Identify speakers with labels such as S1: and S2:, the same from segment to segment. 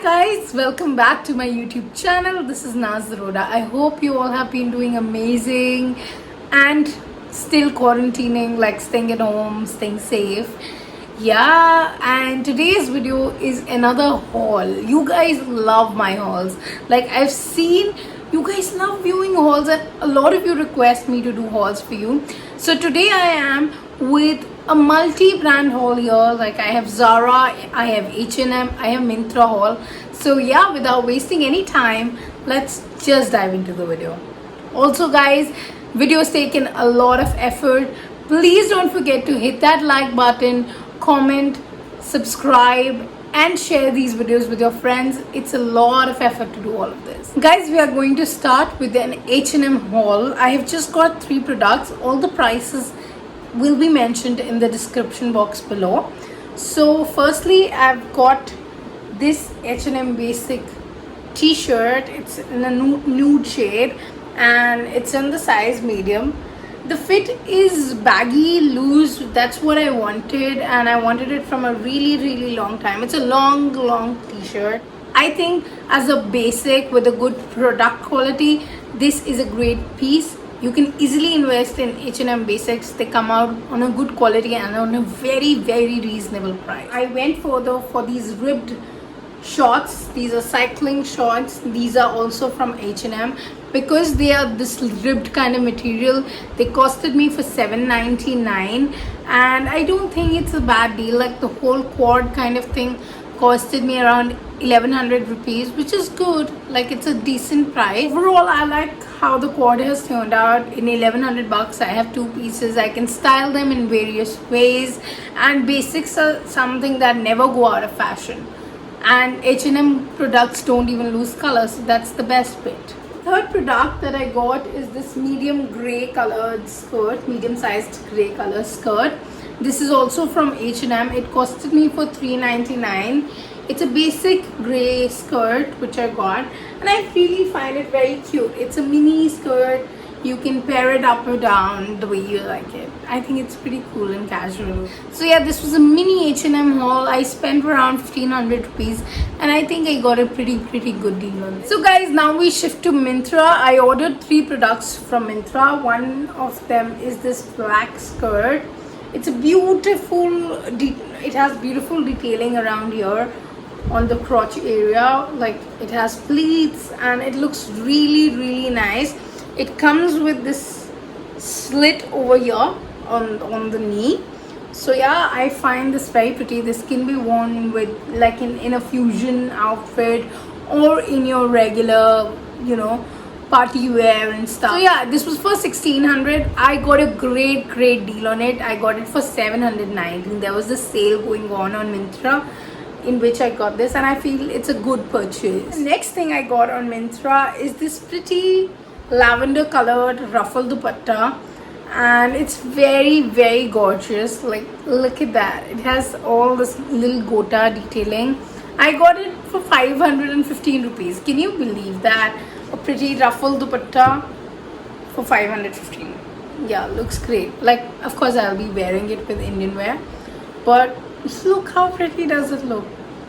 S1: guys, welcome back to my YouTube channel. This is Naaz Arora. I hope you all have been doing amazing and still quarantining, like staying at home, staying safe. Yeah, and today's video is another haul. You guys love my hauls. Like I've seen you guys love viewing hauls and a lot of you request me to do hauls for you. So today I am with a multi-brand haul here. Like I have ZARA, I have H&M, I have MYNTRA haul. So yeah, without wasting any time, let's just dive into the video. Also guys, video is taken a lot of effort. Please don't forget to hit that like button, comment, subscribe and share these videos with your friends. It's a lot of effort to do all of this. Guys, we are going to start with an H&M haul. I have just got 3 products. All the prices will be mentioned in the description box below. So firstly, I've got this H&M basic t-shirt. It's in a nude shade and it's in the size medium. The fit is baggy, loose. That's what I wanted, and I wanted it from a really long time. It's a long t-shirt. I think as a basic with a good product quality, this is a great piece. You can easily invest in H&M basics. They come out on a good quality and on a very reasonable price. I went further for these ribbed shorts. These are cycling shorts. These are also from H&M. Because they are this ribbed kind of material, they costed me for $7.99, and I don't think it's a bad deal. Like the whole quad kind of thing costed me around 1100 rupees, which is good. Like it's a decent price. Overall, I like how the quad has turned out. In 1100 bucks, I have 2 pieces. I can style them in various ways, and basics are something that never go out of fashion. And H&M products don't even lose color, so that's the best bit. Third product that I got is this medium gray colored skirt, medium sized gray color skirt. This is also from H&M. It costed me for $3.99. It's a basic gray skirt which I got, and I really find it very cute. It's a mini skirt. You can pair it up or down the way you like it. I think it's pretty cool and casual. So yeah, this was a mini H&M haul. I spent around 1500 rupees and I think I got a pretty good deal on it. So guys, now we shift to MYNTRA. I ordered 3 products from MYNTRA. One of them is this black skirt. It's a beautiful, it has beautiful detailing around here on the crotch area. Like it has pleats and it looks really nice. It comes with this slit over here on the knee. So yeah, I find this very pretty. This can be worn with like in a fusion outfit or in your regular, you know, party wear and stuff. So yeah, this was for 1600. I got a great deal on it. I got it for 719. There was a sale going on MYNTRA in which I got this, and I feel it's a good purchase. The next thing I got on MYNTRA is this pretty lavender colored ruffle dupatta, and it's very gorgeous. Like look at that, it has all this little gota detailing. I got it for 515 rupees. Can you believe that? A pretty ruffle dupatta for 515. Yeah, looks great. Like of course I'll be wearing it with Indian wear, but look how pretty does it look,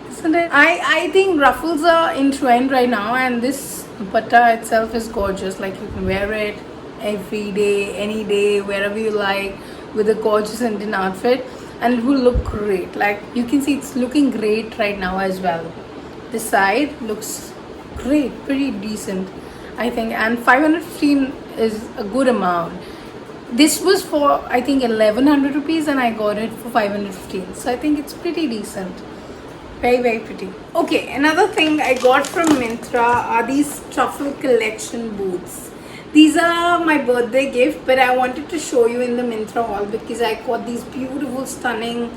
S1: isn't it? I think ruffles are in trend right now, and this dupatta itself is gorgeous. Like you can wear it every day, any day, wherever you like, with a gorgeous Indian outfit, and it will look great. Like you can see it's looking great right now as well. This side looks great, pretty decent I think, and 515 is a good amount. This was for I think 1100 rupees and I got it for 515, so I think it's pretty decent. Very pretty. Okay, another thing I got from MYNTRA are these truffle collection boots. These are my birthday gift, but I wanted to show you in the MYNTRA haul because I got these beautiful stunning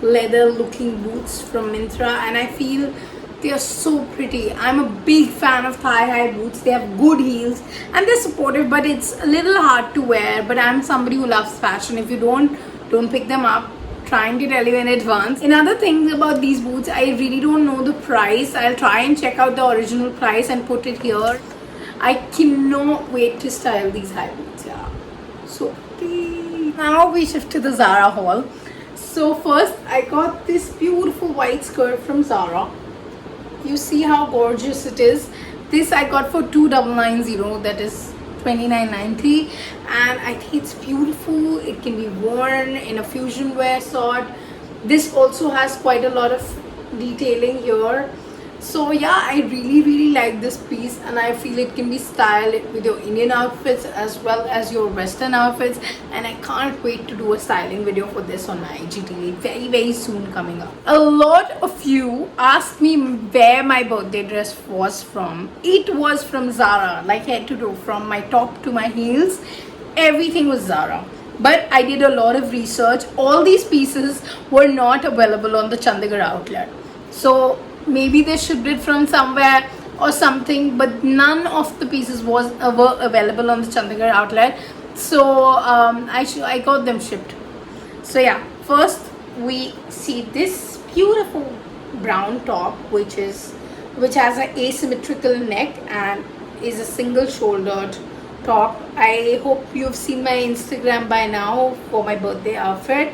S1: leather looking boots from MYNTRA, and I feel they are so pretty. I'm a big fan of thigh-high boots. They have good heels and they're supportive, but it's a little hard to wear. But I'm somebody who loves fashion. If you don't pick them up, trying to tell you in advance. Another thing about these boots, I really don't know the price. I'll try and check out the original price and put it here. I cannot wait to style these high boots. Yeah, so pretty. Now we shift to the ZARA haul. So first I got this beautiful white skirt from ZARA. You see how gorgeous it is. This I got for 2990, that is 29.90, and I think it's beautiful. It can be worn in a fusion wear sort. This also has quite a lot of detailing here. So yeah, I really like this piece, and I feel it can be styled with your Indian outfits as well as your Western outfits, and I can't wait to do a styling video for this on my IGTV very soon coming up. A lot of you asked me where my birthday dress was from. It was from ZARA, like head to toe, from my top to my heels. Everything was ZARA. But I did a lot of research. All these pieces were not available on the Chandigarh outlet. So maybe they shipped it from somewhere or something, but none of the pieces were available on the Chandigarh outlet. So I got them shipped. So yeah, first we see this beautiful brown top, which has an asymmetrical neck and is a single shouldered top. I hope you've seen my Instagram by now for my birthday outfit.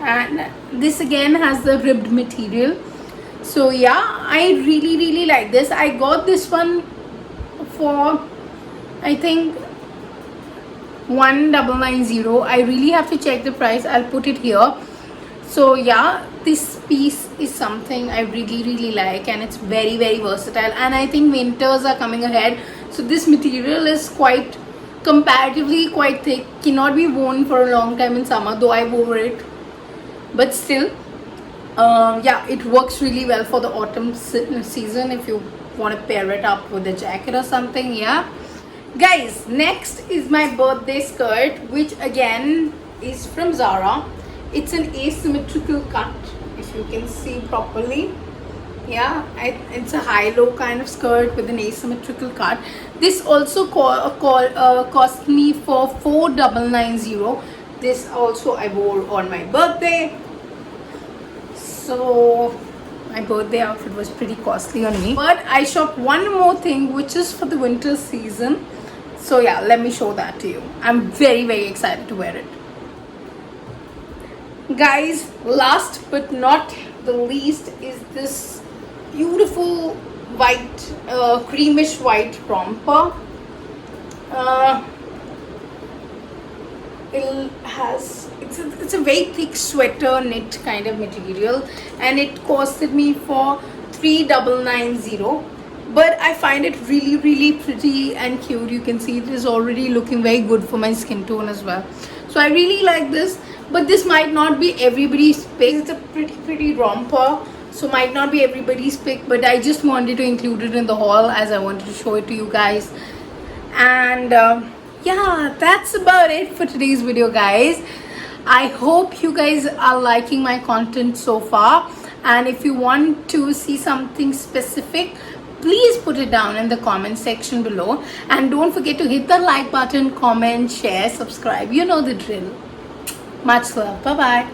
S1: And this again has the ribbed material. So yeah, I really like this. I got this one for, I think, 1990. I really have to check the price. I'll put it here. So yeah, this piece is something I really like, and it's very versatile, and I think winters are coming ahead, so this material is comparatively quite thick, cannot be worn for a long time in summer, though I wore it, but still yeah, it works really well for the autumn season if you want to pair it up with a jacket or something. Yeah guys, next is my birthday skirt, which again is from ZARA. It's an asymmetrical cut, if you can see properly. Yeah, it's a high-low kind of skirt with an asymmetrical cut. This also cost me for 4990. This also I wore on my birthday. So my birthday outfit was pretty costly on me. But I shopped one more thing, which is for the winter season. So yeah, let me show that to you. I'm very excited to wear it. Guys, last but not the least is this beautiful white, creamish white romper. It's a very thick sweater knit kind of material, and it costed me for 3990. But I find it really pretty and cute. You can see it is already looking very good for my skin tone as well. So I really like this, but this might not be everybody's pick. It's a pretty romper, so might not be everybody's pick, but I just wanted to include it in the haul as I wanted to show it to you guys. And yeah, that's about it for today's video, guys. I hope you guys are liking my content so far, and if you want to see something specific, please put it down in the comment section below, and don't forget to hit the like button, comment, share, subscribe. You know the drill. Much love. Bye bye.